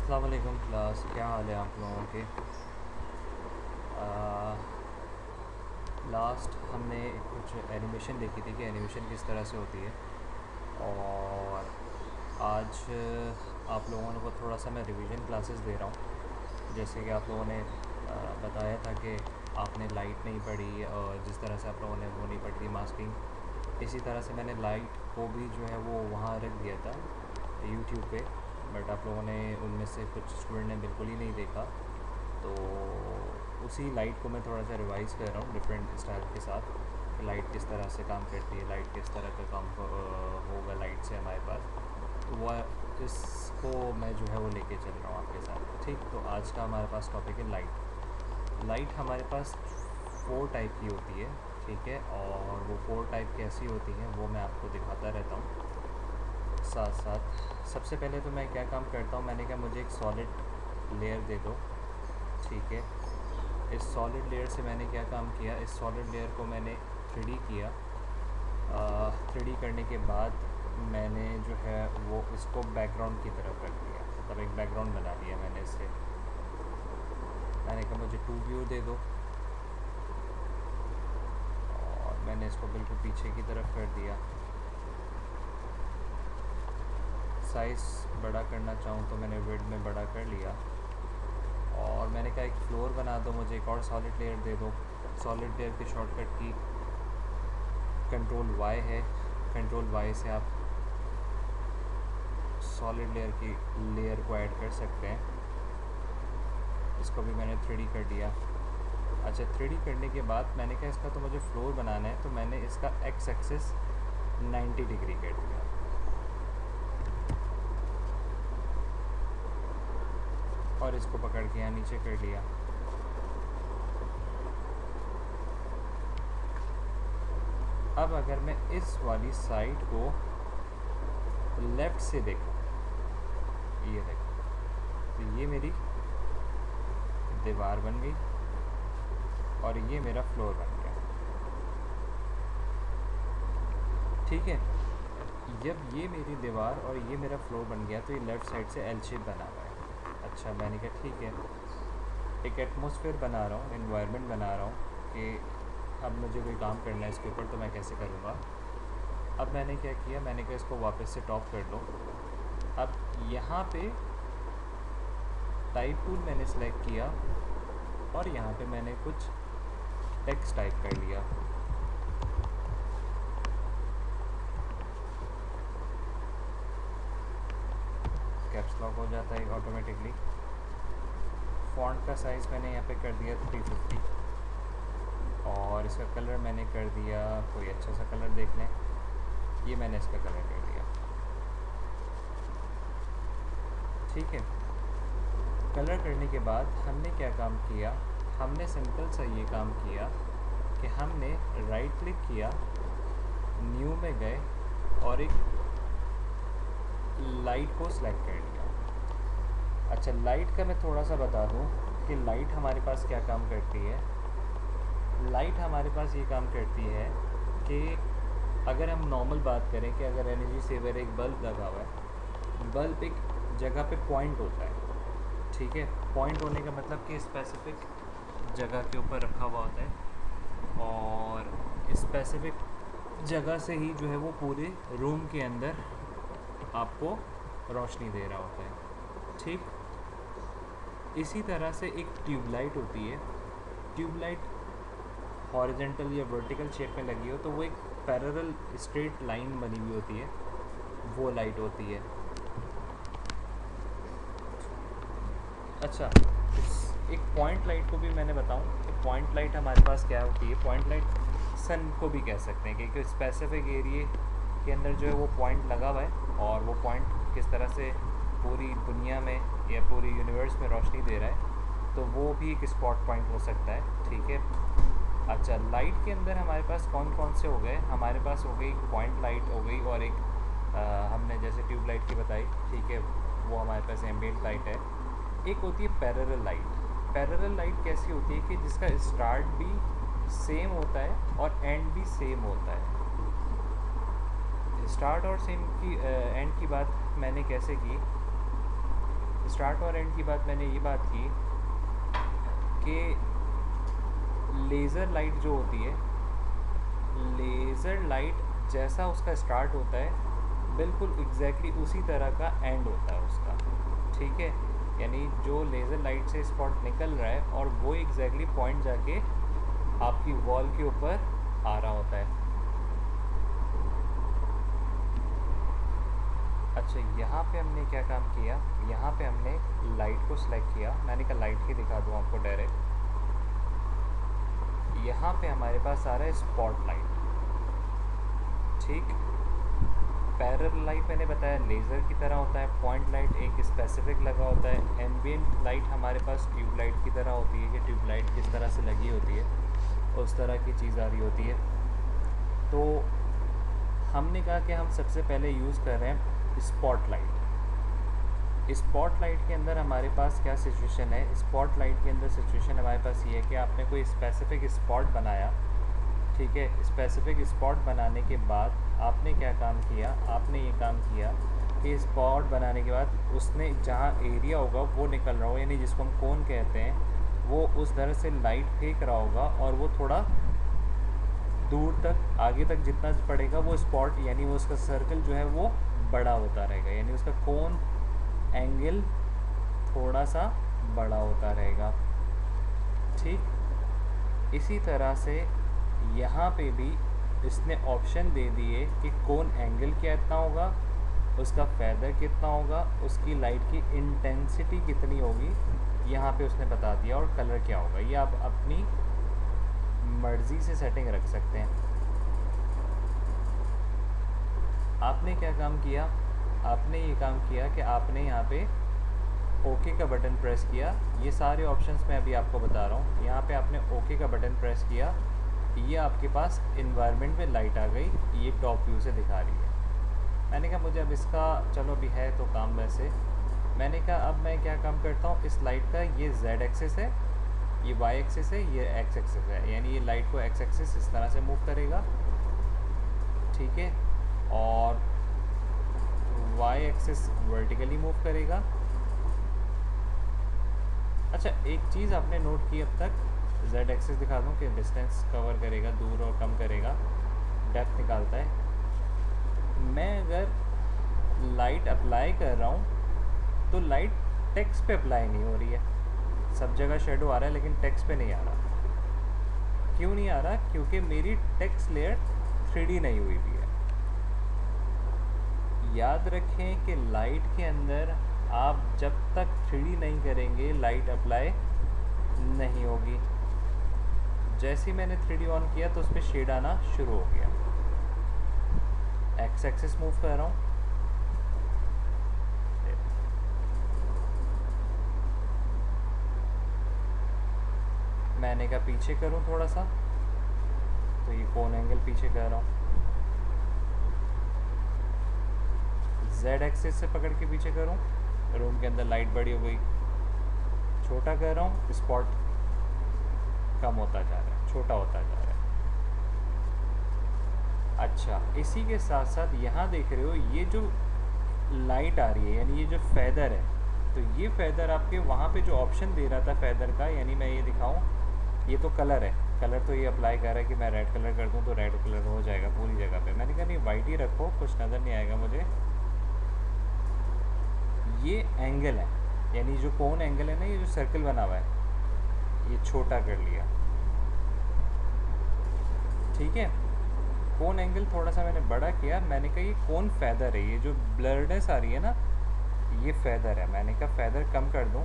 अस्सलाम वालेकुम क्लास, क्या हाल है आप लोगों के। लास्ट हमने कुछ एनिमेशन देखी थी कि एनिमेशन किस तरह से होती है। और आज आप लोगों को थोड़ा सा मैं रिवीजन क्लासेस दे रहा हूँ। जैसे कि आप लोगों ने बताया था कि आपने लाइट नहीं पढ़ी, और जिस तरह से आप लोगों ने वो नहीं पढ़ी थी मास्किंग, इसी तरह से मैंने लाइट को भी जो है वो वहाँ रख दिया था यूट्यूब पे। बट आप लोगों ने उनमें से कुछ स्टूडेंट ने बिल्कुल ही नहीं देखा, तो उसी लाइट को मैं थोड़ा सा रिवाइज़ कर रहा हूँ डिफरेंट स्टाइल के साथ कि लाइट किस तरह से काम करती है, लाइट किस तरह का काम होगा लाइट से हमारे पास। तो वह इसको मैं जो है वो लेके चल रहा हूँ आपके साथ। ठीक, तो आज का हमारे पास टॉपिक है लाइट। लाइट हमारे पास 4 टाइप की होती है, ठीक है। और वो 4 टाइप कैसी होती हैं वो मैं आपको दिखाता रहता हूँ साथ साथ। सबसे पहले तो मैं क्या काम करता हूँ, मैंने कहा मुझे एक सॉलिड लेयर दे दो, ठीक है। इस सॉलिड लेयर से मैंने क्या काम किया, इस सॉलिड लेयर को मैंने 3D किया। 3D करने के बाद मैंने जो है वो इसको बैकग्राउंड की तरफ रख दिया, मतलब एक बैकग्राउंड बना लिया मैंने इससे। मैंने कहा मुझे 2 व्यू दे दो, और मैंने इसको बिल्कुल पीछे की तरफ कर दिया। साइज़ बड़ा करना चाहूँ तो मैंने विड्थ में बड़ा कर लिया। और मैंने कहा एक फ्लोर बना दो, मुझे एक और सॉलिड लेयर दे दो। सॉलिड लेयर की शॉर्टकट की कंट्रोल वाई है। कंट्रोल वाई से आप सॉलिड लेयर की लेयर को ऐड कर सकते हैं। इसको भी मैंने 3D कर दिया। अच्छा, 3D करने के बाद मैंने कहा इसका तो मुझे फ्लोर बनाना है, तो मैंने इसका एक्स एक्सिस 90 डिग्री कर दिया। और इसको पकड़ के यहाँ नीचे कर लिया। अब अगर मैं इस वाली साइड को लेफ़्ट से देखूँ, ये देखो, तो ये मेरी दीवार बन गई और ये मेरा फ्लोर बन गया, ठीक है। जब ये मेरी दीवार और ये मेरा फ्लोर बन गया तो ये लेफ़्ट साइड से एल शेप बना हुआ है। अच्छा, मैंने कहा ठीक है, एक एटमॉस्फेयर बना रहा हूँ, एनवायरनमेंट बना रहा हूँ कि अब मुझे कोई काम करना है इसके ऊपर, तो मैं कैसे करूँगा। अब मैंने क्या किया, मैंने कहा इसको वापस से टॉप कर लो। अब यहाँ पे टाइप टूल मैंने सेलेक्ट किया और यहाँ पे मैंने कुछ टेक्स्ट टाइप कर लिया। कैप्स लॉक हो जाता है ऑटोमेटिकली। फ़ॉन्ट का साइज़ मैंने यहाँ पे कर दिया 350, और इसका कलर मैंने कर दिया, कोई अच्छा सा कलर देख लें, ये मैंने इसका कलर कर दिया, ठीक है। कलर करने के बाद हमने क्या काम किया, हमने सिंपल सा ये काम किया कि हमने राइट क्लिक किया, न्यू में गए और एक लाइट को सिलेक्ट कर लिया। अच्छा, लाइट का मैं थोड़ा सा बता दूं कि लाइट हमारे पास क्या काम करती है। लाइट हमारे पास ये काम करती है कि अगर हम नॉर्मल बात करें कि अगर एनर्जी सेवर एक बल्ब लगा हुआ है, बल्ब एक जगह पे पॉइंट होता है, ठीक है। पॉइंट होने का मतलब कि स्पेसिफिक जगह के ऊपर रखा हुआ होता है, और स्पेसिफिक जगह से ही जो है वो पूरे रूम के अंदर आपको रोशनी दे रहा होता है, ठीक। इसी तरह से एक ट्यूबलाइट होती है। ट्यूबलाइट हॉरिजेंटल या वर्टिकल शेप में लगी हो तो वो एक पैरेलल स्ट्रेट लाइन बनी हुई होती है, वो लाइट होती है। अच्छा, एक पॉइंट लाइट को भी मैंने बताऊं कि पॉइंट लाइट हमारे पास क्या होती है। पॉइंट लाइट सन को भी कह सकते हैं, क्योंकि स्पेसिफिक एरिए के अंदर जो है वो पॉइंट लगा हुआ है, और वो पॉइंट किस तरह से पूरी दुनिया में या पूरी यूनिवर्स में रोशनी दे रहा है, तो वो भी एक स्पॉट पॉइंट हो सकता है, ठीक है। अच्छा, लाइट के अंदर हमारे पास कौन कौन से हो गए, हमारे पास हो गई पॉइंट लाइट हो गई, और एक हमने जैसे ट्यूब लाइट की बताई, ठीक है, वो हमारे पास एम्बिएंट लाइट है। एक होती है पैरेलल लाइट। पैरेलल लाइट कैसी होती है कि जिसका स्टार्ट भी सेम होता है और एंड भी सेम होता है। स्टार्ट और सेम की एंड की बात मैंने कैसे की, स्टार्ट और एंड की बात मैंने ये बात की कि लेज़र लाइट जो होती है, लेज़र लाइट जैसा उसका स्टार्ट होता है बिल्कुल एग्जैक्टली उसी तरह का एंड होता है उसका, ठीक है। यानी जो लेज़र लाइट से स्पॉट निकल रहा है और वो एग्जैक्टली पॉइंट जाके आपकी वॉल के ऊपर आ रहा होता है। अच्छा, यहाँ पे हमने क्या काम किया, यहाँ पे हमने लाइट को सिलेक्ट किया। मैंने कहा लाइट ही दिखा दूँ आपको डायरेक्ट। यहाँ पे हमारे पास आ रहा है स्पॉट लाइट, ठीक। पैरेलल लाइट मैंने बताया लेज़र की तरह होता है, पॉइंट लाइट एक स्पेसिफिक लगा होता है, एम्बिएंट लाइट हमारे पास ट्यूबलाइट की तरह होती है कि ट्यूबलाइट किस तरह से लगी होती है उस तरह की चीज़ आ रही होती है। तो हमने कहा कि हम सबसे पहले यूज़ कर रहे हैं स्पॉट लाइट। स्पॉट लाइट के अंदर हमारे पास क्या सिचुएशन है, स्पॉट लाइट के अंदर सिचुएशन हमारे पास ये है कि आपने कोई स्पेसिफिक स्पॉट बनाया, ठीक है। स्पेसिफिक स्पॉट बनाने के बाद आपने क्या काम किया, आपने ये काम किया कि स्पॉट बनाने के बाद उसने जहाँ एरिया होगा वो निकल रहा हो, यानी जिसको हम कोन कहते हैं, वो उस तरह से लाइट फेंक रहा होगा और वो थोड़ा दूर तक आगे तक जितना पड़ेगा वो स्पॉट, यानी वो उसका सर्कल जो है वो बड़ा होता रहेगा, यानी उसका कोन एंगल थोड़ा सा बड़ा होता रहेगा, ठीक। इसी तरह से यहाँ पे भी इसने ऑप्शन दे दिए कि कोन एंगल क्या इतना होगा, उसका फेदर कितना होगा, उसकी लाइट की इंटेंसिटी कितनी होगी, यहाँ पे उसने बता दिया, और कलर क्या होगा। ये आप अपनी मर्ज़ी से सेटिंग रख सकते हैं। आपने क्या काम किया, आपने ये काम किया कि आपने यहाँ पे ओके का बटन प्रेस किया। ये सारे ऑप्शंस मैं अभी आपको बता रहा हूँ। यहाँ पे आपने ओके का बटन प्रेस किया, ये आपके पास इन्वायरमेंट में लाइट आ गई, ये टॉप व्यू से दिखा रही है। मैंने कहा मुझे अब इसका चलो अभी है तो काम वैसे, मैंने कहा अब मैं क्या काम करता हूँ, इस लाइट का ये जेड एक्सिस है, ये वाई एक्सिस है, ये एक्स एक्सिस है, यानी ये लाइट को एक्स एक्सिस इस तरह से मूव करेगा, ठीक है, और वाई एक्सिस वर्टिकली मूव करेगा। अच्छा, एक चीज़ आपने नोट की अब तक, जेड एक्सिस दिखा दूँ कि डिस्टेंस कवर करेगा, दूर और कम करेगा, डेप्थ निकालता है। मैं अगर लाइट अप्लाई कर रहा हूँ तो लाइट टेक्स्ट पे अप्लाई नहीं हो रही है, सब जगह शेडो आ रहा है लेकिन टेक्स्ट पे नहीं आ रहा। क्यों नहीं आ रहा, क्योंकि मेरी टेक्स्ट लेयर 3D नहीं हुई भी है। याद रखें कि लाइट के अंदर आप जब तक 3D नहीं करेंगे लाइट अप्लाई नहीं होगी। जैसे ही मैंने 3D ऑन किया तो उस पर शेड आना शुरू हो गया। एक्स एक्सिस मूव कर रहा हूँ, मैंने कहा पीछे करूँ थोड़ा सा, तो ये कोन एंगल पीछे कर रहा हूँ, जेड एक्सिस से पकड़ के पीछे करूँ, रूम के अंदर लाइट बड़ी हो गई, छोटा कर रहा हूँ, स्पॉट कम होता जा रहा है, छोटा होता जा रहा है। अच्छा, इसी के साथ साथ यहाँ देख रहे हो ये जो लाइट आ रही है, यानी ये जो फेदर है, तो ये फेदर आपके वहाँ पे जो ऑप्शन दे रहा था फेदर का, यानी मैं ये दिखाऊँ, ये तो कलर है, कलर तो ये अप्लाई कर रहा है कि मैं रेड कलर कर दूँ तो रेड कलर हो जाएगा पूरी जगह पे। मैंने कहा नहीं, वाइट ही रखो, कुछ नज़र नहीं आएगा मुझे। ये एंगल है, यानी जो कोन एंगल है ना, ये जो सर्कल बना हुआ है, ये छोटा कर लिया, ठीक है। कोन एंगल थोड़ा सा मैंने बड़ा किया, मैंने कहा ये कोन फेदर है, ये जो ब्लरनेस आ रही है ना, ये फेदर है। मैंने कहा फेदर कम कर दूं,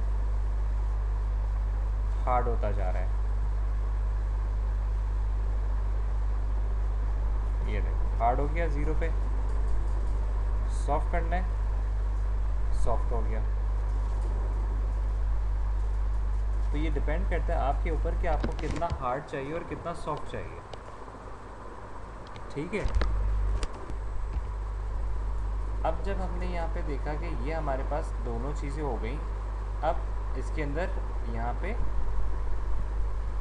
हार्ड होता जा रहा है, ये देखो हार्ड हो गया 0 पे, सॉफ्ट करना है, सॉफ्ट हो गया। तो ये डिपेंड करता है आपके ऊपर कि आपको कितना हार्ड चाहिए और कितना सॉफ्ट चाहिए, ठीक है। अब जब हमने यहाँ पे देखा कि ये हमारे पास दोनों चीज़ें हो गई, अब इसके अंदर यहाँ पे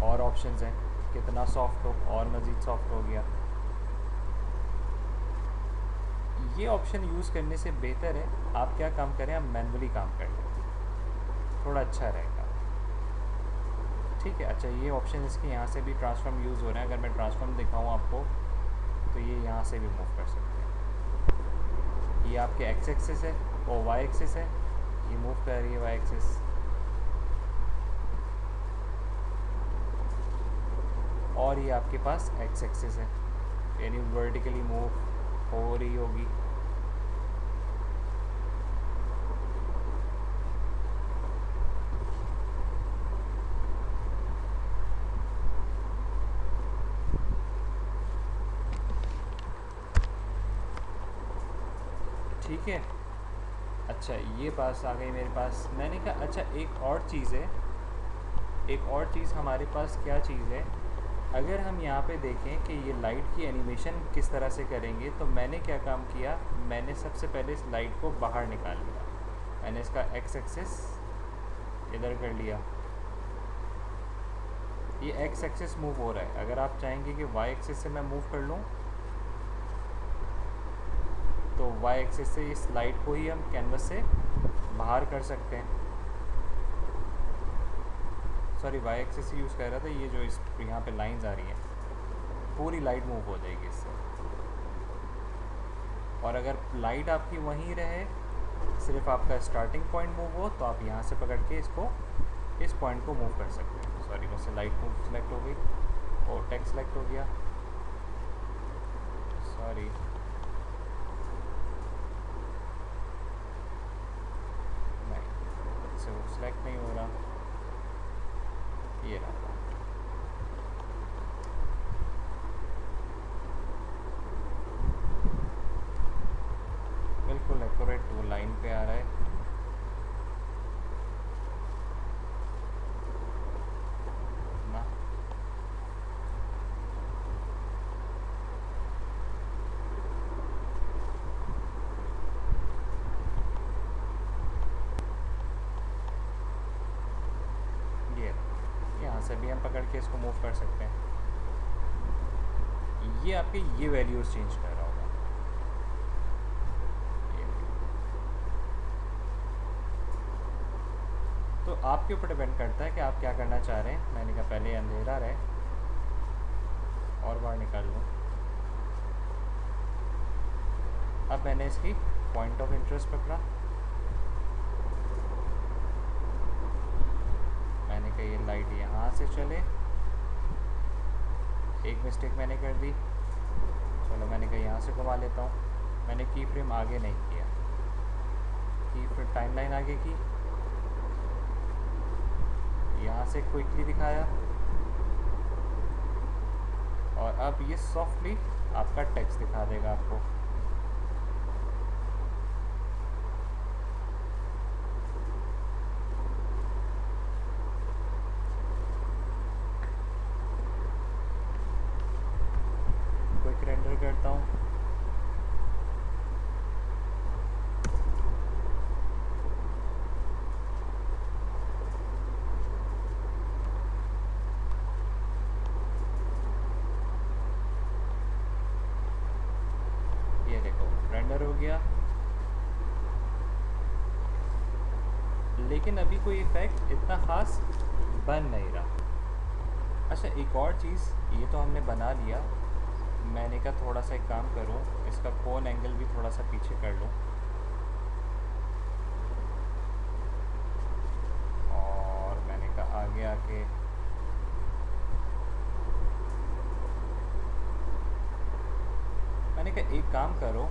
और ऑप्शंस हैं, कितना सॉफ्ट हो, और मज़ीद सॉफ्ट हो गया। ये ऑप्शन यूज़ करने से बेहतर है आप क्या काम करें, आप मैनुअली काम कर लें। थोड़ा अच्छा रहेगा। ठीक है, अच्छा ये ऑप्शन इसके यहाँ से भी ट्रांसफॉर्म यूज़ हो रहे हैं। अगर मैं ट्रांसफॉर्म दिखाऊँ आपको तो ये यहाँ से भी मूव कर सकते हैं। ये आपके एक्स एक्सिस है और वाई एक्सिस है, ये मूव कर रही है वाई एक्सिस। और ये आपके पास एक्स एक्सिस है, यानी वर्टिकली मूव हो रही होगी। ठीक है, अच्छा ये पास आ गई मेरे पास। मैंने कहा अच्छा एक और चीज़ है, एक और चीज़ हमारे पास क्या चीज़ है, अगर हम यहाँ पे देखें कि ये लाइट की एनिमेशन किस तरह से करेंगे, तो मैंने क्या काम किया, मैंने सबसे पहले इस लाइट को बाहर निकाल लिया। मैंने इसका एक्स एक्सिस इधर कर लिया, ये एक्स एक्सिस मूव हो रहा है। अगर आप चाहेंगे कि वाई एक्सिस से मैं मूव कर लूँ तो वाई एक्सिस से इस लाइट को ही हम कैनवस से बाहर कर सकते हैं। सॉरी, वाई एक्सिस यूज़ कर रहा था, ये जो इस यहाँ पे लाइंस आ रही हैं, पूरी लाइट मूव हो जाएगी इससे। और अगर लाइट आपकी वहीं रहे, सिर्फ आपका स्टार्टिंग पॉइंट मूव हो, तो आप यहाँ से पकड़ के इसको इस पॉइंट को मूव कर सकते हैं। सॉरी, मुझसे लाइट मूव सेलेक्ट हो गई और टेक्स्ट सेलेक्ट हो गया, सॉरी। नहीं, इससे वो सेलेक्ट नहीं हो रहा, ये रहा। बिल्कुल एक्यूरेट वो लाइन पे आ रहा है। ना ये यहाँ से भी हम पकड़ के इसको मूव कर सकते हैं। ये आपके ये वैल्यूज़ चेंज कर रहा होगा, ये तो आपके ऊपर डिपेंड करता है कि आप क्या करना चाह रहे हैं। मैंने कहा पहले अंधेरा रहे और बाहर निकाल लूँ। अब मैंने इसकी पॉइंट ऑफ इंटरेस्ट पकड़ा, मैंने कहा ये लाइट यहाँ से चले। एक मिस्टेक मैंने कर दी, चलो मैंने कहा यहाँ से घुमा लेता हूँ। मैंने की फ्रेम आगे नहीं किया, की फ्रेम टाइमलाइन आगे की, यहाँ से क्विकली दिखाया, और अब ये सॉफ्टली आपका टेक्स्ट दिखा देगा आपको। क्विक रेंडर करता हूँ, ये देखो रेंडर हो गया, लेकिन अभी कोई इफेक्ट इतना ख़ास बन नहीं रहा। अच्छा एक और चीज़, ये तो हमने बना लिया, मैंने कहा थोड़ा सा एक काम करूँ, इसका कोन एंगल भी थोड़ा सा पीछे कर लूँ, और मैंने कहा आगे आके मैंने कहा एक काम करो,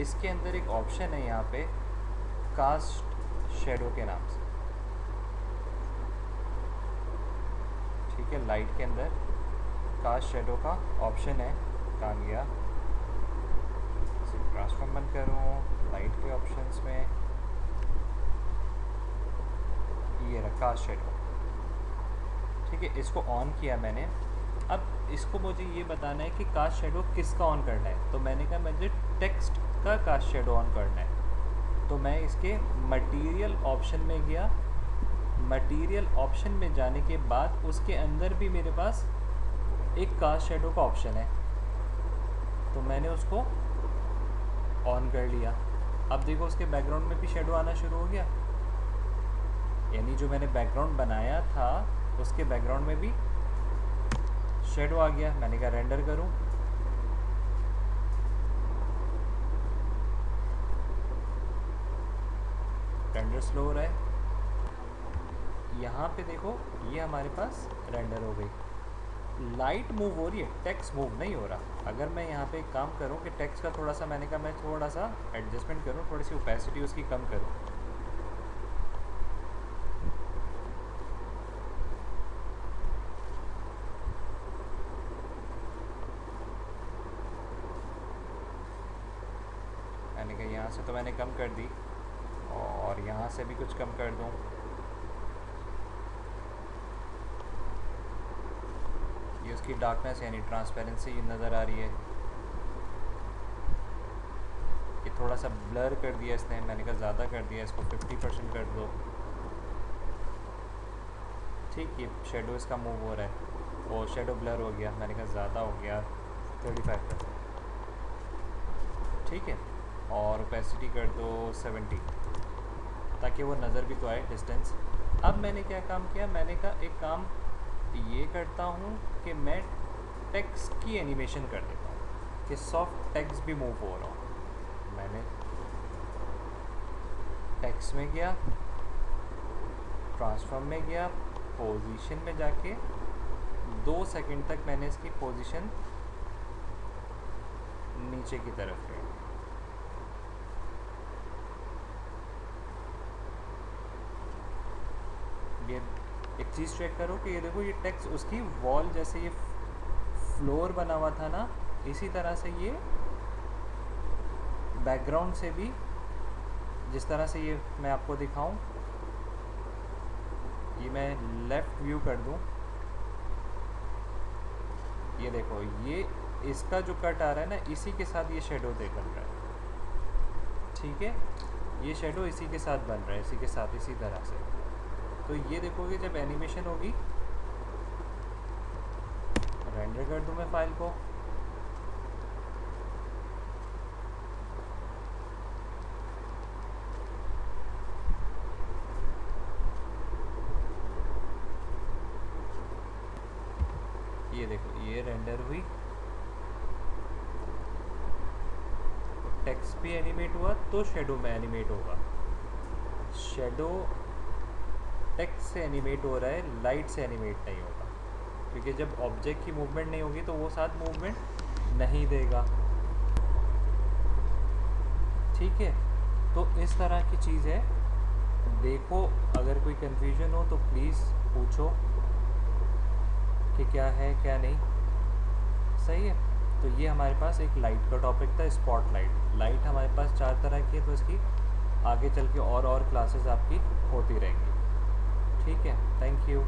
इसके अंदर एक ऑप्शन है यहाँ पे कास्ट शेडो के नाम से। ठीक है, लाइट के अंदर कास्ट शेडो का ऑप्शन है, कहाँ गया, ट्रांसफॉर्म बंद करूँ, लाइट के ऑप्शंस में ये रहा कास्ट शेडो। ठीक है, इसको ऑन किया मैंने। अब इसको मुझे ये बताना है कि कास्ट शेडो किसका ऑन करना है, तो मैंने कहा मुझे टेक्स्ट का कास्ट शेडो ऑन करना है। तो मैं इसके मटेरियल ऑप्शन में गया, मटेरियल ऑप्शन में जाने के बाद उसके अंदर भी मेरे पास एक कास्ट शेडो का ऑप्शन है, तो मैंने उसको ऑन कर लिया। अब देखो उसके बैकग्राउंड में भी शेडो आना शुरू हो गया। यानी जो मैंने बैकग्राउंड बनाया था उसके बैकग्राउंड में भी शेडो आ गया। मैंने कहा रेंडर करूं, रेंडर स्लो हो रहा है। यहाँ पे देखो ये हमारे पास रेंडर हो गई, लाइट मूव हो रही है, टेक्स्ट मूव नहीं हो रहा। अगर मैं यहाँ पे एक काम करूँ कि टेक्स्ट का थोड़ा सा, मैंने कहा मैं थोड़ा सा एडजस्टमेंट करूँ, थोड़ी सी ओपेसिटी उसकी कम करूँ, मैंने कहा यहाँ से तो मैंने कम कर दी और यहाँ से भी कुछ कम कर दूँ। ये उसकी डार्कनेस यानी ट्रांसपेरेंसी नज़र आ रही है। ये थोड़ा सा ब्लर कर दिया इसने, मैंने कहा ज़्यादा कर दिया, इसको 50% कर दो। ठीक, ये शेडो इसका मूव हो रहा है और शेडो ब्लर हो गया, मैंने कहा ज़्यादा हो गया 35%। ठीक है, और ओपेसिटी कर दो 70 ताकि वो नज़र भी तो आए डिस्टेंस। अब मैंने क्या काम किया, मैंने कहा एक काम ये करता हूँ कि मैं टेक्स्ट की एनिमेशन कर देता हूँ कि सॉफ्ट टेक्स्ट भी मूव हो रहा हो। मैंने टेक्स्ट में गया, ट्रांसफॉर्म में गया, पोजीशन में जाके 2 सेकंड तक मैंने इसकी पोजीशन नीचे की तरफ गई। ये एक चीज़ चेक करो कि ये देखो ये टेक्स्ट उसकी वॉल जैसे ये फ्लोर बना हुआ था ना, इसी तरह से ये बैकग्राउंड से भी, जिस तरह से ये मैं आपको दिखाऊं, ये मैं लेफ़्ट व्यू कर दूं, ये देखो ये इसका जो कट आ रहा है ना, इसी के साथ ये शेडो बन रहा है। ठीक है, ये शेडो इसी के साथ बन रहा है, इसी के साथ, इसी तरह से। तो ये देखोगे जब एनिमेशन होगी, रेंडर कर दूं मैं फाइल को, ये देखो ये रेंडर हुई, टेक्स्ट भी एनिमेट हुआ तो शेडो में एनिमेट होगा। शेडो टेक्स्ट से एनिमेट हो रहा है, लाइट से एनिमेट नहीं होगा, क्योंकि जब ऑब्जेक्ट की मूवमेंट नहीं होगी तो वो साथ मूवमेंट नहीं देगा। ठीक है, तो इस तरह की चीज़ है। देखो अगर कोई कन्फ्यूजन हो तो प्लीज़ पूछो कि क्या है क्या नहीं। सही है, तो ये हमारे पास एक लाइट का टॉपिक था, स्पॉट लाइट। लाइट हमारे पास 4 तरह की है, तो इसकी आगे चल के और क्लासेस आपकी होती रहेंगी। ठीक है, थैंक यू।